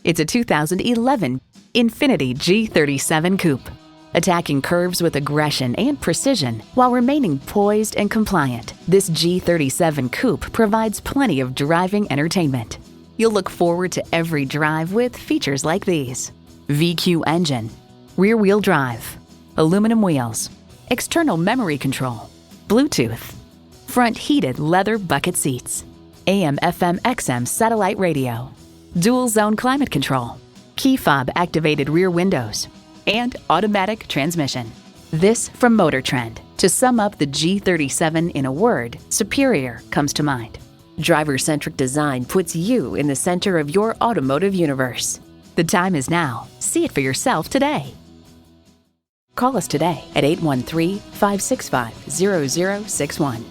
It's a 2011 INFINITI G37 Coupe. Attacking curves with aggression and precision while remaining poised and compliant, this G37 Coupe provides plenty of driving entertainment. You'll look forward to every drive with features like these: VQ engine, rear-wheel drive, aluminum wheels, external memory control, Bluetooth, front heated leather bucket seats, AM/FM/XM satellite radio, dual zone climate control, key fob activated rear windows, and automatic transmission. This from Motor Trend. To sum up the G37 in a word, superior comes to mind. Driver-centric design puts you in the center of your automotive universe. The time is now. See it for yourself today. Call us today at 813-565-0061.